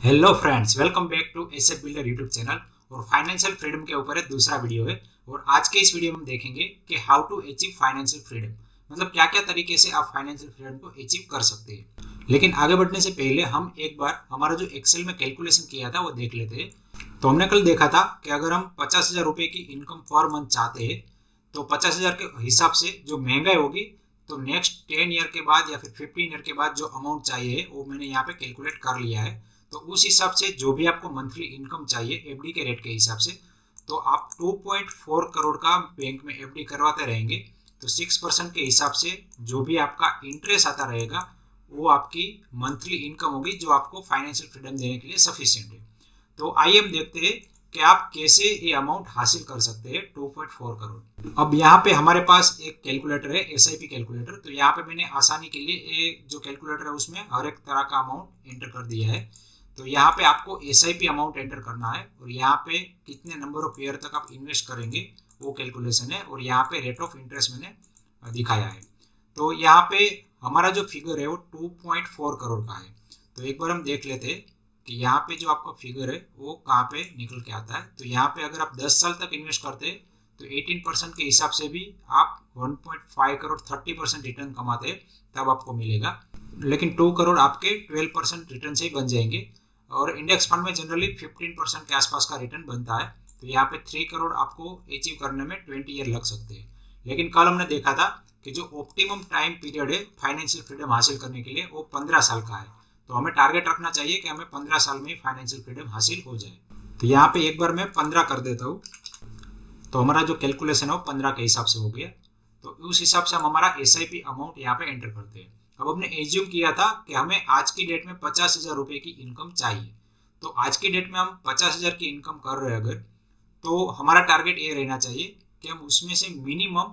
Hello friends, welcome back to asset builder YouTube channel. और financial freedom के ऊपर एक दूसरा वीडियो है। और आज के इस वीडियो में हम देखेंगे कि how to achieve financial freedom, मतलब क्या क्या तरीके से आप फाइनेंशियल फ्रीडम को अचीव कर सकते हैं। लेकिन आगे बढ़ने से पहले हम एक बार हमारा जो एक्सेल में कैलकुलेशन किया था वो देख लेते हैं। तो हमने कल देखा था कि अगर हम 50,000 रुपये की इनकम पर मंथ चाहते हैं तो 50,000 के हिसाब से जो महंगाई होगी तो नेक्स्ट 10 ईयर के बाद या फिर 15 ईयर के बाद जो अमाउंट चाहिए वो मैंने यहाँ पे कैलकुलेट कर लिया है। तो उस हिसाब से जो भी आपको मंथली इनकम चाहिए एफडी के रेट के हिसाब से, तो आप 2.4 करोड़ का बैंक में एफडी करवाते रहेंगे तो 6% के हिसाब से जो भी आपका इंटरेस्ट आता रहेगा वो आपकी मंथली इनकम होगी, जो आपको फाइनेंशियल फ्रीडम देने के लिए सफिशिएंट है। तो आइए हम देखते हैं कि आप कैसे ये अमाउंट हासिल कर सकते हैं 2.4 करोड़। अब यहाँ पे हमारे पास एक कैलकुलेटर है, एसआईपी कैलकुलेटर। तो यहाँ पे मैंने आसानी के लिए ये जो कैलकुलेटर है उसमें हर एक तरह का अमाउंट एंटर कर दिया है। तो यहाँ पे आपको एसआईपी अमाउंट एंटर करना है और यहाँ पे कितने नंबर ऑफ ईयर तक आप इन्वेस्ट करेंगे वो कैलकुलेशन है। और यहाँ पे रेट ऑफ इंटरेस्ट मैंने दिखाया है। तो यहाँ पे हमारा जो फिगर है वो 2.4 करोड़ का है। तो एक बार हम देख लेते हैं कि यहाँ पे जो आपका फिगर है वो कहाँ पे निकल के आता है। तो यहाँ पे अगर आप 10 साल तक इन्वेस्ट करते हैं तो 18% के हिसाब से भी आप 1.5 करोड़ 30% रिटर्न कमाते हैं तब आपको मिलेगा। लेकिन 2 करोड़ आपके 12% रिटर्न से ही बन जाएंगे। और इंडेक्स फंड में जनरली 15% के आसपास का रिटर्न बनता है। तो यहाँ पे 3 करोड़ आपको अचीव करने में 20 ईयर लग सकते हैं। लेकिन कल हमने देखा था कि जो ऑप्टिमम टाइम पीरियड है फाइनेंशियल फ्रीडम हासिल करने के लिए वो 15 साल का है। तो हमें टारगेट रखना चाहिए कि हमें 15 साल में ही फाइनेंशियल फ्रीडम हासिल हो जाए। तो यहाँ पे एक बार मैं 15 कर देता हूँ। तो हमारा जो कैलकुलेशन है वो 15 के हिसाब से हो गया। तो उस हिसाब से हम हमारा एसआईपी अमाउंट यहाँ पे एंटर करते हैं। अब हमने एज्यूम किया था कि हमें आज की डेट में 50,000 रुपये की इनकम चाहिए। तो आज की डेट में हम 50,000 की इनकम कर रहे हैं अगर, तो हमारा टारगेट ये रहना चाहिए कि हम उसमें से मिनिमम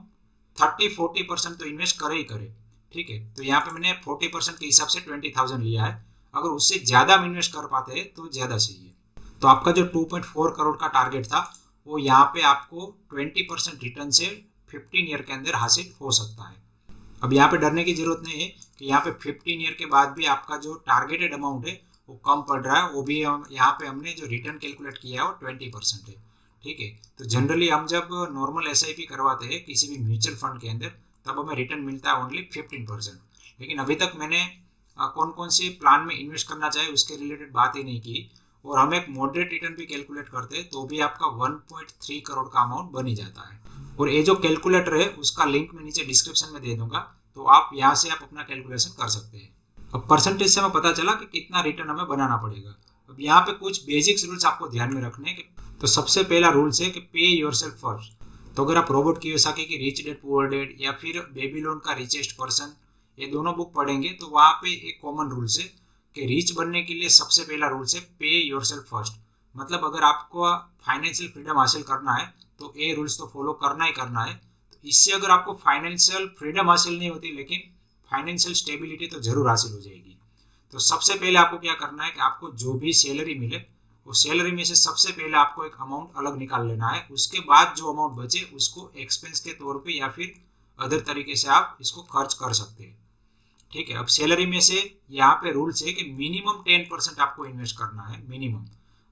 30-40% तो इन्वेस्ट करें ही करें। ठीक है, तो यहाँ पे मैंने 40% के हिसाब से 20,000 लिया है। अगर उससे ज़्यादा हम इन्वेस्ट कर पाते हैं तो ज़्यादा सही है। तो आपका जो 2.4 करोड़ का टारगेट था वो यहाँ पे आपको 20% रिटर्न से 15 ईयर के अंदर हासिल हो सकता है। अब यहाँ पे डरने की जरूरत नहीं है कि यहाँ पे 15 ईयर के बाद भी आपका जो टारगेटेड अमाउंट है वो कम पड़ रहा है। वो भी हम यहाँ पे हमने जो रिटर्न कैलकुलेट किया है वो 20% है। ठीक है, तो जनरली हम जब नॉर्मल एसआईपी करवाते हैं किसी भी म्यूचुअल फंड के अंदर तब हमें रिटर्न मिलता है ओनली 15%। लेकिन अभी तक मैंने कौन कौन से प्लान में इन्वेस्ट करना चाहिए उसके रिलेटेड बात ही नहीं की। और हम एक मॉडरेट रिटर्न भी कैलकुलेट करते हैं तो भी आपका 1.3 करोड़ का अमाउंट बन ही जाता है। और ये जो कैलकुलेटर है उसका लिंक मैं नीचे डिस्क्रिप्शन में दे दूंगा, तो आप यहाँ से आप अपना कैलकुलेशन कर सकते हैं। अब परसेंटेज से हमें पता चला कि कितना रिटर्न हमें बनाना पड़ेगा। अब यहाँ पे कुछ बेसिक्स रूल्स आपको ध्यान में रखने हैं। तो सबसे पहला रूल्स है कि पे योरसेल्फ फर्स्ट। तो अगर आप रॉबर्ट कियोसाकी की रिच डैड पुअर डैड या फिर बेबीलोन का रिचेस्ट पर्सन ये दोनों बुक पढ़ेंगे तो वहाँ पे एक कॉमन रूल्स है कि रिच बनने के लिए सबसे पहला रूल्स है पे योरसेल्फ फर्स्ट। मतलब अगर आपको फाइनेंशियल फ्रीडम हासिल करना है तो ये रूल्स तो फॉलो करना ही करना है। तो इससे अगर आपको फाइनेंशियल फ्रीडम हासिल नहीं होती लेकिन फाइनेंशियल स्टेबिलिटी तो जरूर हासिल हो जाएगी। तो सबसे पहले आपको क्या करना है कि आपको जो भी सैलरी मिले वो सैलरी में से सबसे पहले आपको एक अमाउंट अलग निकाल लेना है। उसके बाद जो अमाउंट बचे उसको एक्सपेंस के तौर पे या फिर अदर तरीके से आप इसको खर्च कर सकते हैं। ठीक है, अब सैलरी में से यहाँ पे रूल्स है कि मिनिमम 10% आपको इन्वेस्ट करना है, मिनिमम।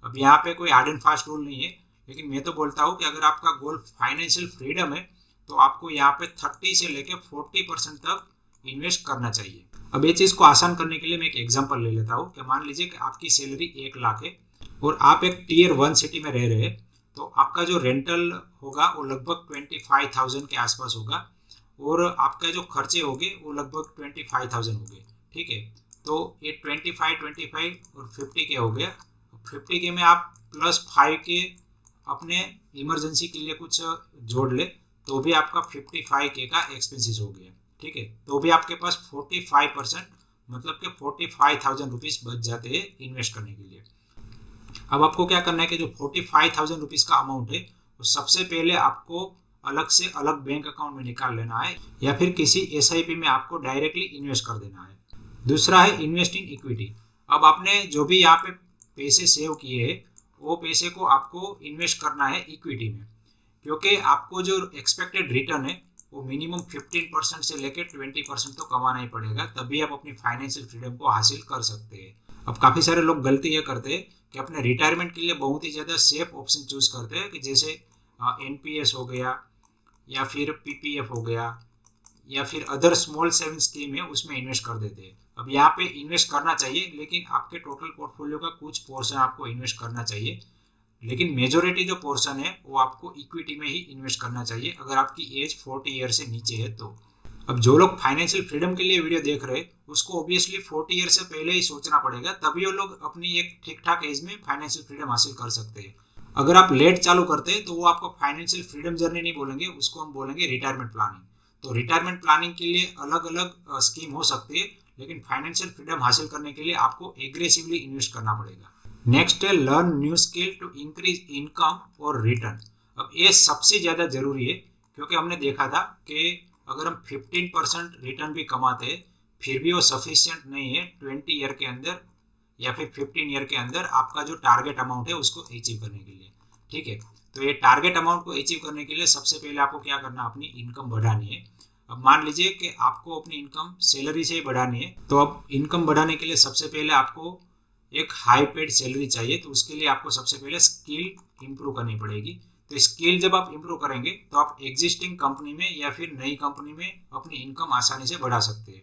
अब यहाँ पे कोई हार्ड एंड फास्ट रूल नहीं है, लेकिन मैं तो बोलता हूँ कि अगर आपका गोल फाइनेंशियल फ्रीडम है तो आपको यहाँ पे 30 से लेके 40% तक इन्वेस्ट करना चाहिए। अब ये चीज़ को आसान करने के लिए मैं एक एग्जांपल ले लेता हूँ कि मान लीजिए कि आपकी सैलरी 1 लाख है और आप एक टीयर 1 सिटी में रह रहे हैं। तो आपका जो रेंटल होगा वो लगभग 25,000 के आसपास होगा और आपका जो खर्चे होंगे वो लगभग 25,000 होंगे। ठीक है, तो ये 25 और 50 के हो गया। 50 के में आप +5 के अपने इमरजेंसी के लिए कुछ जोड़ ले तो भी आपका 55 के का एक्सपेंसेस हो गया। ठीक है, तो भी आपके पास 45% मतलब कि 45,000 रुपीज़ बच जाते हैं इन्वेस्ट करने के लिए। अब आपको क्या करना है कि जो 45,000 रुपीज़ का अमाउंट है वो सबसे पहले आपको अलग से अलग बैंक अकाउंट में निकाल लेना है या फिर किसी एसआईपी में आपको डायरेक्टली इन्वेस्ट कर देना है। दूसरा है इन्वेस्ट इन इक्विटी। अब आपने जो भी यहाँ पे पैसे सेव किए हैं वो पैसे को आपको इन्वेस्ट करना है इक्विटी में, क्योंकि आपको जो एक्सपेक्टेड रिटर्न है वो मिनिमम 15% से लेकर 20% तो कमाना ही पड़ेगा, तभी आप अपनी फाइनेंशियल फ्रीडम को हासिल कर सकते हैं। अब काफ़ी सारे लोग गलती ये करते हैं कि अपने रिटायरमेंट के लिए बहुत ही ज़्यादा सेफ ऑप्शन चूज करते हैं कि जैसे एनपीएस हो गया या फिर पीपीएफ हो गया या फिर अदर स्मॉल सेविंग स्कीम है उसमें इन्वेस्ट कर देते हैं। अब यहाँ पे इन्वेस्ट करना चाहिए, लेकिन आपके टोटल पोर्टफोलियो का कुछ पोर्शन आपको इन्वेस्ट करना चाहिए, लेकिन मेजोरिटी जो पोर्शन है वो आपको इक्विटी में ही इन्वेस्ट करना चाहिए अगर आपकी एज 40 ईयर से नीचे है तो। अब जो लोग फाइनेंशियल फ्रीडम के लिए वीडियो देख रहे हैं उसको ऑब्वियसली 40 ईयर से पहले ही सोचना पड़ेगा, तभी वो लोग अपनी एक ठीक ठाक एज में फाइनेंशियल फ्रीडम हासिल कर सकते हैं। अगर आप लेट चालू करते हैं तो वो आपको फाइनेंशियल फ्रीडम जर्नी नहीं बोलेंगे, उसको हम बोलेंगे रिटायरमेंट प्लानिंग। तो रिटायरमेंट प्लानिंग के लिए अलग अलग स्कीम हो सकती है, लेकिन फाइनेंशियल फ्रीडम हासिल करने के लिए आपको एग्रेसिवली इन्वेस्ट करना पड़ेगा। नेक्स्ट है learn new skill to increase income और रिटर्न। अब ये सबसे ज़्यादा जरूरी है, क्योंकि हमने देखा था कि अगर हम 15% रिटर्न भी कमाते हैं फिर भी वो सफिशिएंट नहीं है 20 ईयर के अंदर या फिर 15 ईयर के अंदर आपका जो टारगेट अमाउंट है उसको अचीव करने के लिए। ठीक है, तो ये टारगेट अमाउंट को अचीव करने के लिए सबसे पहले आपको क्या करना है, अपनी इनकम बढ़ानी है। अब मान लीजिए कि आपको अपनी इनकम सैलरी से ही बढ़ानी है, तो अब इनकम बढ़ाने के लिए सबसे पहले आपको एक हाई पेड सैलरी चाहिए, तो उसके लिए आपको सबसे पहले स्किल इंप्रूव करनी पड़ेगी। तो स्किल जब आप इंप्रूव करेंगे तो आप एग्जिस्टिंग कंपनी में या फिर नई कंपनी में अपनी इनकम आसानी से बढ़ा सकते हैं।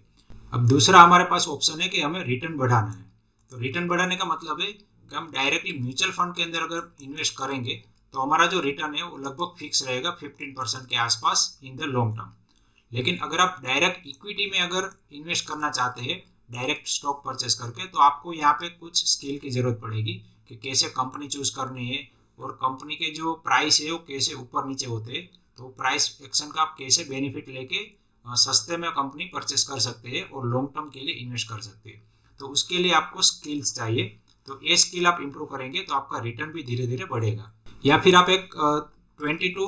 अब दूसरा हमारे पास ऑप्शन है कि हमें रिटर्न बढ़ाना है। तो रिटर्न बढ़ाने का मतलब है कि हम डायरेक्टली म्यूचुअल फंड के अंदर अगर इन्वेस्ट करेंगे तो हमारा जो रिटर्न है वो लगभग फिक्स रहेगा 15% के आसपास इन द लॉन्ग टर्म। लेकिन अगर आप डायरेक्ट इक्विटी में अगर इन्वेस्ट करना चाहते हैं डायरेक्ट स्टॉक परचेस करके, तो आपको यहाँ पे कुछ स्किल की जरूरत पड़ेगी कि कैसे कंपनी चूज करनी है और कंपनी के जो प्राइस है वो कैसे ऊपर नीचे होते हैं, तो प्राइस एक्शन का आप कैसे बेनिफिट लेके सस्ते में कंपनी परचेस कर सकते हैं और लॉन्ग टर्म के लिए इन्वेस्ट कर सकते हैं। तो उसके लिए आपको स्किल्स चाहिए, तो ये स्किल आप इंप्रूव करेंगे तो आपका रिटर्न भी धीरे धीरे बढ़ेगा। या फिर आप एक 20 to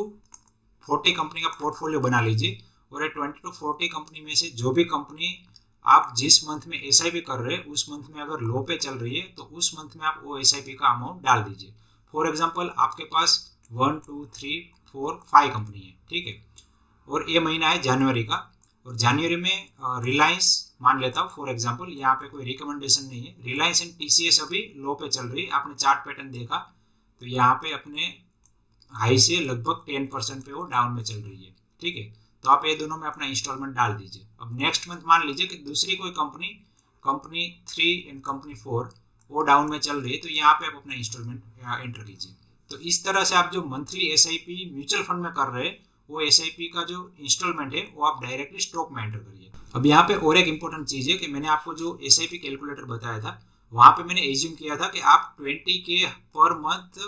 40 कंपनी का पोर्टफोलियो बना लीजिए और ये 20 to 40 कंपनी में से जो भी कंपनी आप जिस मंथ में एसआईपी कर रहे हैं उस मंथ में अगर लो पे चल रही है तो उस मंथ में आप वो एसआईपी का अमाउंट डाल दीजिए। फॉर एग्जांपल आपके पास 1 2 3 4 5 कंपनी है, ठीक है, और ये महीना है जनवरी का, और जनवरी में रिलायंस मान लेता हूँ फॉर एग्जांपल, यहाँ पे कोई रिकमेंडेशन नहीं है, रिलायंस एंड टीसीएस अभी लो पे चल रही है। आपने चार्ट पैटर्न देखा तो यहाँ पे अपने हाई से लगभग 10% पे वो डाउन में चल रही है। ठीक है, तो आप ये दोनों में अपना इंस्टॉलमेंट डाल दीजिए। अब नेक्स्ट मंथ मान लीजिए कि दूसरी कोई कंपनी 3 एंड कंपनी 4 वो डाउन में चल रही है, तो यहाँ पे आप अपना इंस्टॉलमेंट एंटर कीजिए। तो इस तरह से आप जो मंथली एसआईपी म्यूचुअल फंड में कर रहे हैं वो एसआईपी का जो इंस्टॉलमेंट है वो आप डायरेक्टली स्टॉक में एंटर करिए। अब यहाँ पे और एक इंपॉर्टेंट चीज है कि मैंने आपको जो एसआईपी कैलकुलेटर बताया था वहां पे मैंने एज्यूम किया था कि आप 20K पर मंथ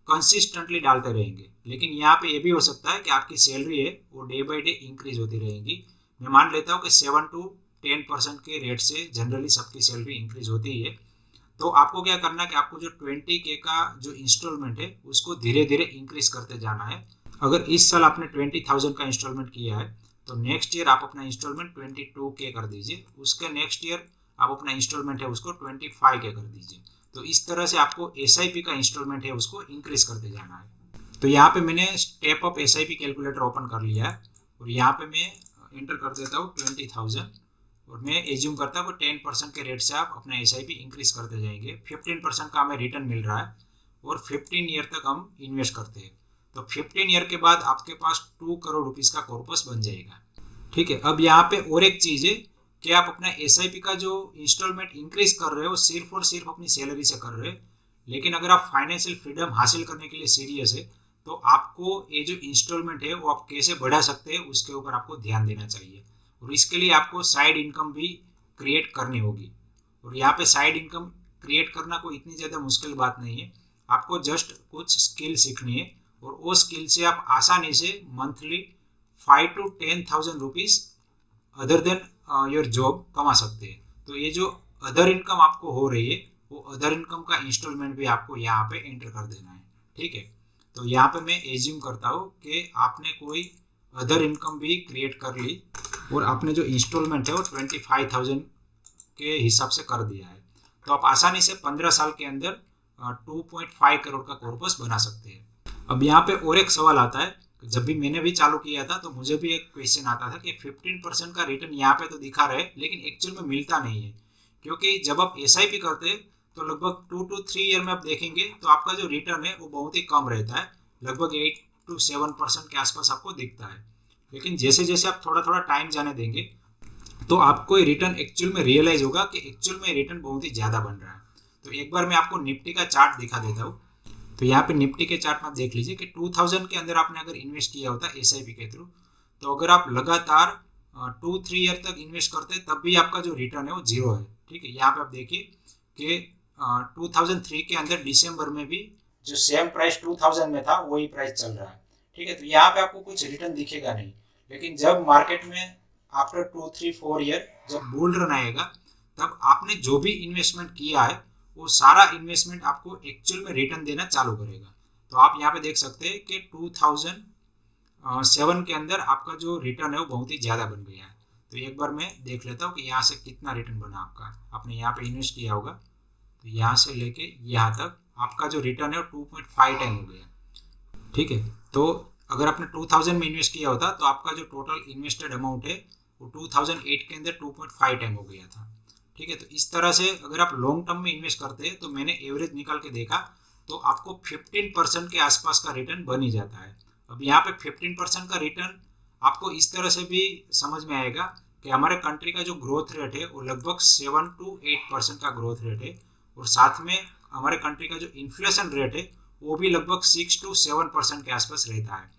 कंसिस्टेंटली डालते रहेंगे, लेकिन यहाँ पे ये भी हो सकता है कि आपकी सैलरी है वो डे बाय डे इंक्रीज होती रहेगी। मैं मान लेता हूँ कि 7 to 10% के रेट से जनरली सबकी सैलरी इंक्रीज होती है। तो आपको क्या करना है कि आपको जो 20K का जो इंस्टॉलमेंट है उसको धीरे धीरे इंक्रीज करते जाना है। अगर इस साल आपने 20,000 का इंस्टॉलमेंट किया है तो नेक्स्ट ईयर आप अपना इंस्टॉलमेंट 22K कर दीजिए, उसके नेक्स्ट ईयर आप अपना इंस्टॉलमेंट है उसको 25K कर दीजिए। तो इस तरह से आपको एसआईपी का इंस्टॉलमेंट है उसको इंक्रीज करते जाना है। तो यहाँ पे मैंने step up SIP calculator open कर लिया है और यहाँ पे मैं एंटर कर देता हूँ 20,000 और मैं एज्यूम करता हूँ कि 10% के रेट से आप अपना एसआईपी इंक्रीज करते जाएंगे। 15% का हमें रिटर्न मिल रहा है और 15 ईयर तक हम इन्वेस्ट करते हैं, तो 15 ईयर के बाद आपके पास 2 करोड़ रुपीज का कॉर्पस बन जाएगा। ठीक है, अब यहाँ पे और एक चीज है कि आप अपना एसआईपी का जो इंस्टॉलमेंट इंक्रीज कर रहे हो सिर्फ और सिर्फ अपनी सैलरी से कर रहे हो, लेकिन अगर आप फाइनेंशियल फ्रीडम हासिल करने के लिए सीरियस है तो आपको ये जो इंस्टॉलमेंट है वो आप कैसे बढ़ा सकते हैं उसके ऊपर आपको ध्यान देना चाहिए, और इसके लिए आपको साइड इनकम भी क्रिएट करनी होगी। और यहाँ पे साइड इनकम क्रिएट करना कोई इतनी ज़्यादा मुश्किल बात नहीं है, आपको जस्ट कुछ स्किल सीखनी है और वो स्किल से आप आसानी से monthly 5 to 10,000 rupees other than your job कमा सकते हैं। तो ये जो अदर इनकम आपको हो रही है वो अदर इनकम का इंस्टॉलमेंट भी आपको यहाँ पे एंटर कर देना है। ठीक है, तो यहाँ पे मैं एज्यूम करता हूँ कि आपने कोई अदर इनकम भी क्रिएट कर ली और आपने जो इंस्टॉलमेंट है वो 25,000 के हिसाब से कर दिया है, तो आप आसानी से 15 साल के अंदर 2.5 करोड़ का कॉर्पस बना सकते हैं। अब यहाँ पे और एक सवाल आता है, जब भी मैंने भी चालू किया था तो मुझे भी एक क्वेश्चन आता था कि 15% का रिटर्न यहाँ पे तो दिखा रहे लेकिन एक्चुअल में मिलता नहीं है, क्योंकि जब आप SIP करते हैं तो लगभग 2 to 3 ईयर में आप देखेंगे तो आपका जो रिटर्न है वो बहुत ही कम रहता है, लगभग 8 to 7% के आसपास आपको दिखता है। लेकिन जैसे जैसे आप थोड़ा थोड़ा टाइम जाने देंगे तो आपको ये रिटर्न एक्चुअल में रियलाइज होगा कि एक्चुअल में रिटर्न बहुत ही ज़्यादा बन रहा है। तो एक बार मैं आपको निफ्टी का चार्ट दिखा देता हूँ। तो यहाँ पे निफ्टी के चार्ट में आप देख लीजिए कि 2000 के अंदर आपने अगर इन्वेस्ट किया होता SIP के थ्रू, तो अगर आप लगातार 2-3 ईयर तक इन्वेस्ट करते हैं तब भी आपका जो रिटर्न है वो जीरो है। ठीक है, यहाँ पे आप देखिए कि 2003 के अंदर दिसंबर में भी जो सेम प्राइस 2000 में था वही प्राइस चल रहा है। ठीक है, तो यहाँ पे आपको कुछ रिटर्न दिखेगा नहीं। लेकिन जब मार्केट में आफ्टर 2-3-4 ईयर जब बुल रन आएगा तब आपने जो भी इन्वेस्टमेंट किया है वो सारा इन्वेस्टमेंट आपको एक्चुअल में रिटर्न देना चालू करेगा। तो आप यहाँ पे देख सकते हैं कि 2007 के अंदर आपका जो रिटर्न है वो बहुत ही ज़्यादा बन गया है। तो एक बार मैं देख लेता हूँ कि यहाँ से कितना रिटर्न बना आपका। आपने यहाँ पे इन्वेस्ट किया होगा तो यहाँ से लेके यहाँ तक आपका जो रिटर्न है वो 2.5 टाइम हो गया। ठीक है, तो अगर आपने 2000 में इन्वेस्ट किया होता तो आपका जो टोटल इन्वेस्टेड अमाउंट है वो 2008 के अंदर 2.5 टाइम हो गया था। ठीक है, तो इस तरह से अगर आप लॉन्ग टर्म में इन्वेस्ट करते हैं तो मैंने एवरेज निकाल के देखा तो आपको 15% के आसपास का रिटर्न बन ही जाता है। अब यहाँ पे 15% का रिटर्न आपको इस तरह से भी समझ में आएगा कि हमारे कंट्री का जो ग्रोथ रेट है वो लगभग 7 to 8% का ग्रोथ रेट है, और साथ में हमारे कंट्री का जो इन्फ्लेशन रेट है वो भी लगभग 6 to 7% के आसपास रहता है।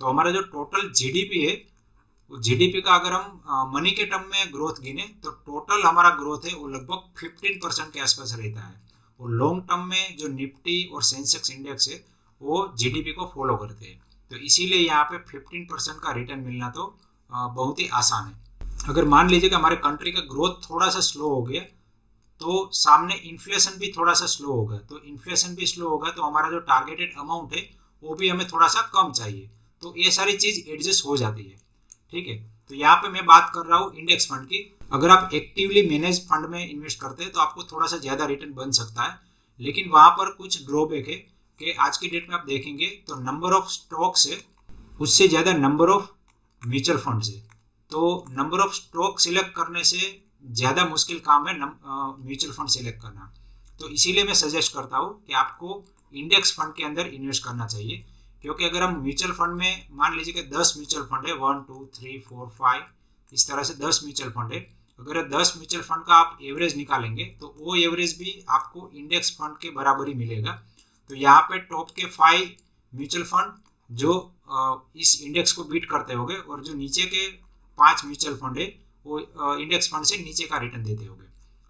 तो हमारा जो टोटल GDP है वो GDP का अगर हम मनी के टर्म में ग्रोथ गिने तो टोटल हमारा ग्रोथ है वो लगभग 15% के आसपास रहता है। और लॉन्ग टर्म में जो निफ्टी और सेंसेक्स इंडेक्स है वो GDP को फॉलो करते हैं। तो इसीलिए यहाँ पे 15% का रिटर्न मिलना तो बहुत ही आसान है। अगर मान लीजिए कि हमारे कंट्री का ग्रोथ थोड़ा सा स्लो हो गया तो सामने इन्फ्लेशन भी थोड़ा सा स्लो होगा, तो इन्फ्लेशन भी स्लो होगा तो हमारा जो टारगेटेड अमाउंट है वो भी हमें थोड़ा सा कम चाहिए। तो ये सारी चीज़ एडजस्ट हो जाती है। ठीक है, तो यहाँ पे मैं बात कर रहा हूँ इंडेक्स फंड की। अगर आप एक्टिवली मैनेज फंड में इन्वेस्ट करते हैं तो आपको थोड़ा सा ज़्यादा रिटर्न बन सकता है, लेकिन वहाँ पर कुछ ड्रॉबैक है कि आज की डेट में आप देखेंगे तो नंबर ऑफ स्टॉक्स है उससे ज़्यादा नंबर ऑफ म्यूचुअल फंड्स है। तो नंबर ऑफ स्टॉक सिलेक्ट करने से ज़्यादा मुश्किल काम है म्यूचुअल फंड सिलेक्ट करना। तो इसीलिए मैं सजेस्ट करता हूँ कि आपको इंडेक्स फंड के अंदर इन्वेस्ट करना चाहिए, क्योंकि अगर हम म्यूचुअल फंड में मान लीजिए कि 10 म्यूचुअल फंड है, 1 2 3 4 5 इस तरह से 10 म्यूचुअल फंड है, अगर 10 म्यूचुअल फंड का आप एवरेज निकालेंगे तो वो एवरेज भी आपको इंडेक्स फंड के बराबर ही मिलेगा। तो यहाँ पे टॉप के 5 म्यूचुअल फंड जो इस इंडेक्स को बीट करते होंगे और जो नीचे के 5 म्यूचुअल फंड है वो इंडेक्स फंड से नीचे का रिटर्न देते होंगे।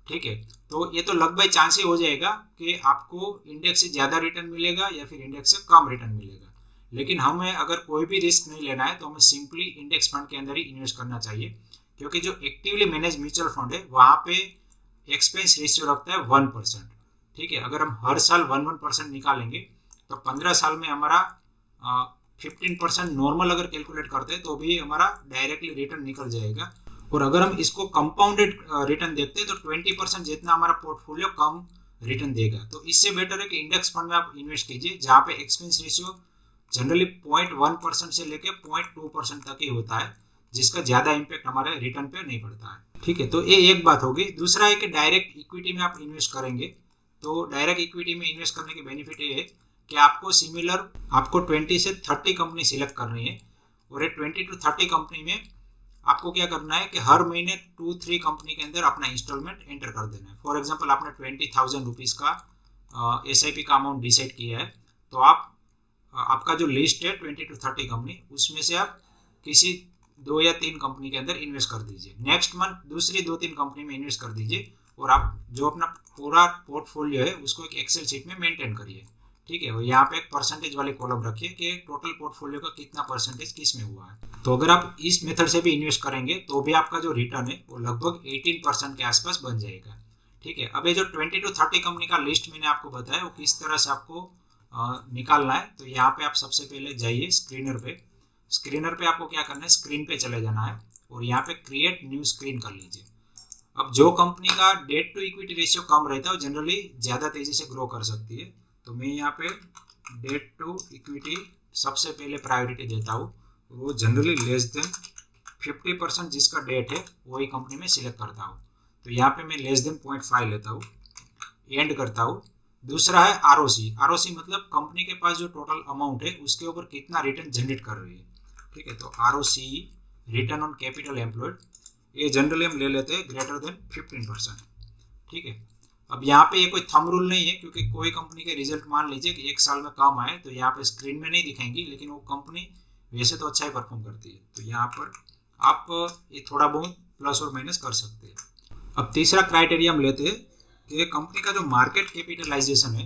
ठीक है, तो ये तो लगभग चांस ही हो जाएगा कि आपको इंडेक्स से ज़्यादा रिटर्न मिलेगा या फिर इंडेक्स से कम रिटर्न मिलेगा। लेकिन हमें अगर कोई भी रिस्क नहीं लेना है तो हमें सिंपली इंडेक्स फंड के अंदर ही इन्वेस्ट करना चाहिए, क्योंकि जो एक्टिवली मैनेज म्यूचुअल फंड है वहाँ पे एक्सपेंस रेशियो रखता है 1%। ठीक है, अगर हम हर साल 1% निकालेंगे तो 15 साल में हमारा 15% नॉर्मल अगर कैलकुलेट करते हैं तो भी हमारा डायरेक्टली रिटर्न निकल जाएगा। और अगर हम इसको कंपाउंडेड रिटर्न देखते हैं तो 20% जितना हमारा पोर्टफोलियो कम रिटर्न देगा। तो इससे बेटर है कि इंडेक्स फंड में आप इन्वेस्ट कीजिए जहाँ पे एक्सपेंस रेशियो जनरली 0.1% से लेके 0.2% तक ही होता है, जिसका ज़्यादा इम्पैक्ट हमारे रिटर्न पे नहीं पड़ता है। ठीक है, तो ये एक बात होगी। दूसरा है कि डायरेक्ट इक्विटी में आप इन्वेस्ट करेंगे तो डायरेक्ट इक्विटी में इन्वेस्ट करने के बेनिफिट ये है कि आपको सिमिलर आपको 20 से 30 कंपनी सिलेक्ट करनी है, और ये 20 to 30 कंपनी में आपको क्या करना है कि हर महीने 2-3 कंपनी के अंदर अपना इंस्टॉलमेंट एंटर कर देना है। फॉर एग्जांपल आपने 20,000 रुपीज़ का SIP का अमाउंट डिसाइड किया है, तो आपका जो लिस्ट है 20 to 30 कंपनी उसमें से आप किसी 2 या 3 कंपनी के अंदर इन्वेस्ट कर दीजिए। नेक्स्ट मंथ दूसरी 2-3 कंपनी में इन्वेस्ट कर दीजिए, और आप जो अपना पूरा पोर्टफोलियो है उसको एक एक्सेल शीट में मेंटेन करिए। ठीक है, यहाँ पे एक परसेंटेज वाले कॉलम रखिए कि टोटल पोर्टफोलियो का कितना परसेंटेज किस में हुआ है। तो अगर आप इस मेथड से भी इन्वेस्ट करेंगे तो भी आपका जो रिटर्न है वो लगभग 18% के आसपास बन जाएगा। ठीक है, अब ये जो 20 to 30 कंपनी का लिस्ट मैंने आपको बताया वो किस तरह से आपको निकालना है। तो यहाँ पे आप सबसे पहले जाइए स्क्रीनर पे आपको क्या करना है, स्क्रीन पे चले जाना है और यहाँ पे क्रिएट न्यू स्क्रीन कर लीजिए। अब जो कंपनी का डेट टू इक्विटी रेशियो कम रहता है वो जनरली ज़्यादा तेज़ी से ग्रो कर सकती है। तो मैं यहाँ पे डेट टू इक्विटी सबसे पहले प्रायोरिटी देता हूँ, वो जनरली लेस देन 50% जिसका डेट है वही कंपनी में सिलेक्ट करता हूँ। तो यहाँ पे मैं लेस देन 0.5 लेता हूँ, एंड करता हूँ। दूसरा है आरओसी। आरओसी मतलब कंपनी के पास जो टोटल अमाउंट है उसके ऊपर कितना रिटर्न जनरेट कर रही है, ठीक है। तो ROC, return on capital employed, ये जनरली हम ले लेते हैं ग्रेटर देन 15%, ठीक है। अब यहाँ पे ये कोई थंब रूल नहीं है, क्योंकि कोई कंपनी के रिजल्ट मान लीजिए कि 1 साल में कम आए तो यहाँ पे स्क्रीन में नहीं दिखाएंगी, लेकिन वो कंपनी वैसे तो अच्छा ही परफॉर्म करती है। तो यहाँ पर आप ये थोड़ा बहुत प्लस और माइनस कर सकते हैं। अब तीसरा क्राइटेरिया हम लेते हैं कि कंपनी का जो मार्केट कैपिटलाइजेशन है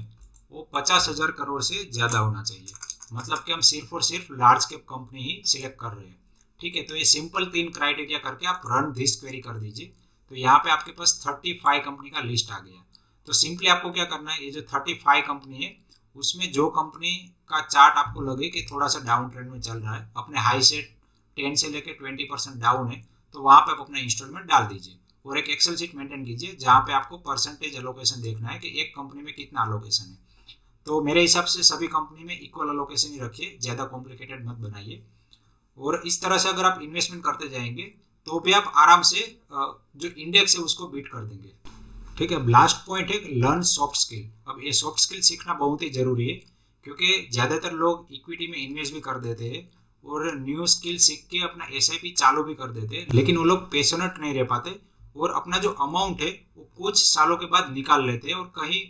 वो 50,000 करोड़ से ज़्यादा होना चाहिए। मतलब कि हम सिर्फ और सिर्फ लार्ज कैप कंपनी ही सिलेक्ट कर रहे हैं, ठीक है। तो ये सिंपल 3 क्राइटेरिया करके आप रन दिस क्वेरी कर दीजिए। तो यहाँ पे आपके पास 35 कंपनी का लिस्ट आ गया। तो सिंपली आपको क्या करना है, ये जो 35 कंपनी है उसमें जो कंपनी का चार्ट आपको लगे कि थोड़ा सा डाउन ट्रेंड में चल रहा है, अपने हाई से 10 से लेके 20% डाउन है, तो वहाँ पे आप अपना इंस्टॉलमेंट डाल दीजिए और एक एक्सेल शीट मेंटेन कीजिए जहाँ पे आपको परसेंटेज अलोकेशन देखना है कि एक कंपनी में कितना अलोकेशन है। तो मेरे हिसाब से सभी कंपनी में इक्वल अलोकेशन ही रखिए, ज़्यादा कॉम्प्लिकेटेड मत बनाइए। और इस तरह से अगर आप इन्वेस्टमेंट करते जाएंगे तो भी आप आराम से जो इंडेक्स है उसको बीट कर देंगे, ठीक है। लास्ट पॉइंट है लर्न सॉफ्ट स्किल। अब ये सॉफ्ट स्किल सीखना बहुत ही जरूरी है, क्योंकि ज़्यादातर लोग इक्विटी में इन्वेस्ट भी कर देते हैं और न्यू स्किल सीख के अपना एसआईपी चालू भी कर देते हैं, लेकिन वो लोग पैशनेट नहीं रह पाते और अपना जो अमाउंट है वो कुछ सालों के बाद निकाल लेते हैं और कहीं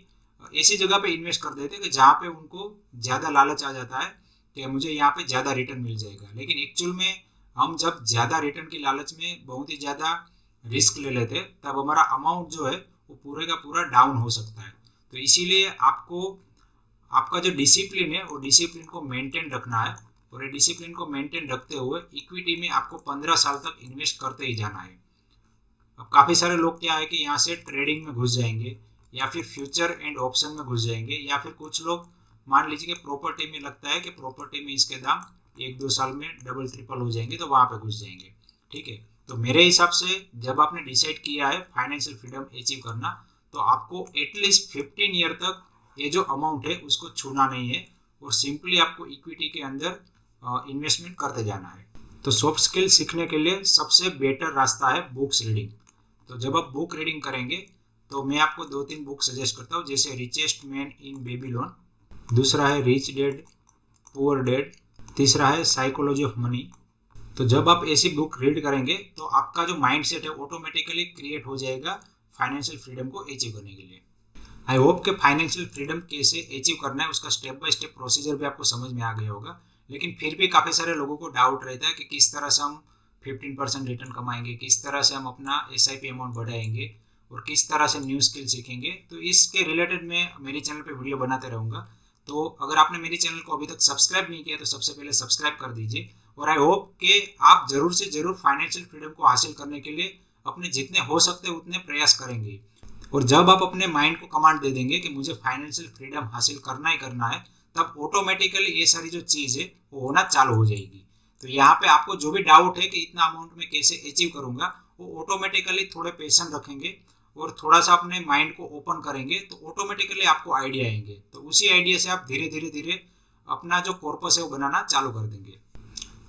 ऐसी जगह पे इन्वेस्ट कर देते हैं कि जहाँ पे उनको ज़्यादा लालच आ जाता है कि मुझे यहाँ पे ज़्यादा रिटर्न मिल जाएगा। लेकिन एक्चुअल में हम जब ज़्यादा रिटर्न की लालच में बहुत ही ज़्यादा रिस्क ले लेते हैं तब हमारा अमाउंट जो है वो पूरे का पूरा डाउन हो सकता है। तो इसीलिए आपको आपका जो डिसिप्लिन है वो डिसिप्लिन को मेंटेन रखना है और ये डिसिप्लिन को मेंटेन रखते हुए इक्विटी में आपको 15 साल तक इन्वेस्ट करते ही जाना है। अब काफ़ी सारे लोग क्या है कि यहाँ से ट्रेडिंग में घुस जाएंगे या फिर फ्यूचर एंड ऑप्शन में घुस जाएंगे, या फिर कुछ लोग मान लीजिए कि प्रॉपर्टी में लगता है कि प्रॉपर्टी में इसके दाम 1-2 साल में डबल ट्रिपल हो जाएंगे तो वहाँ पे घुस जाएंगे, ठीक है। तो मेरे हिसाब से जब आपने डिसाइड किया है फाइनेंशियल फ्रीडम अचीव करना, तो आपको एटलीस्ट 15 ईयर तक ये जो अमाउंट है उसको छूना नहीं है और सिंपली आपको इक्विटी के अंदर इन्वेस्टमेंट करते जाना है। तो सॉफ्ट स्किल सीखने के लिए सबसे बेटर रास्ता है बुक्स रीडिंग। तो जब आप बुक रीडिंग करेंगे तो मैं आपको 2-3 बुक सजेस्ट करता हूँ, जैसे रिचेस्ट मैन इन बेबीलोन, दूसरा है रिच डैड पुअर डैड, तीसरा है साइकोलॉजी ऑफ मनी। तो जब आप ऐसी बुक रीड करेंगे तो आपका जो माइंडसेट है ऑटोमेटिकली क्रिएट हो जाएगा फाइनेंशियल फ्रीडम को अचीव करने के लिए। आई होप कि फाइनेंशियल फ्रीडम कैसे अचीव करना है उसका स्टेप बाय स्टेप प्रोसीजर भी आपको समझ में आ गया होगा। लेकिन फिर भी काफ़ी सारे लोगों को डाउट रहता है कि किस तरह से हम 15% रिटर्न कमाएंगे, किस तरह से हम अपना एसआईपी अमाउंट बढ़ाएंगे और किस तरह से न्यू स्किल सीखेंगे। तो इसके रिलेटेड मैं मेरे चैनल पे वीडियो बनाते रहूँगा। तो अगर आपने मेरे चैनल को अभी तक सब्सक्राइब नहीं किया तो सबसे पहले सब्सक्राइब कर दीजिए और आई होप कि आप ज़रूर से ज़रूर फाइनेंशियल फ्रीडम को हासिल करने के लिए अपने जितने हो सकते उतने प्रयास करेंगे। और जब आप अपने माइंड को कमांड दे देंगे कि मुझे फाइनेंशियल फ्रीडम हासिल करना ही करना है, तब ऑटोमेटिकली ये सारी जो चीज़ है वो होना चालू हो जाएगी। तो यहाँ पे आपको जो भी डाउट है कि इतना अमाउंट में कैसे अचीव करूँगा, वो ऑटोमेटिकली थोड़े पेशेंस रखेंगे और थोड़ा सा अपने माइंड को ओपन करेंगे तो ऑटोमेटिकली आपको आइडिया आएंगे। तो उसी आइडिया से आप धीरे धीरे धीरे अपना जो कॉर्पस है वो बनाना चालू कर देंगे।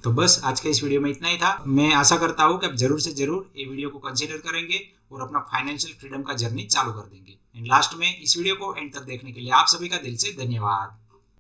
तो बस आज के इस वीडियो में इतना ही था। मैं आशा करता हूँ कि आप जरूर से जरूर ये वीडियो को कंसीडर करेंगे और अपना फाइनेंशियल फ्रीडम का जर्नी चालू कर देंगे। एंड लास्ट में इस वीडियो को एंड तक देखने के लिए आप सभी का दिल से धन्यवाद।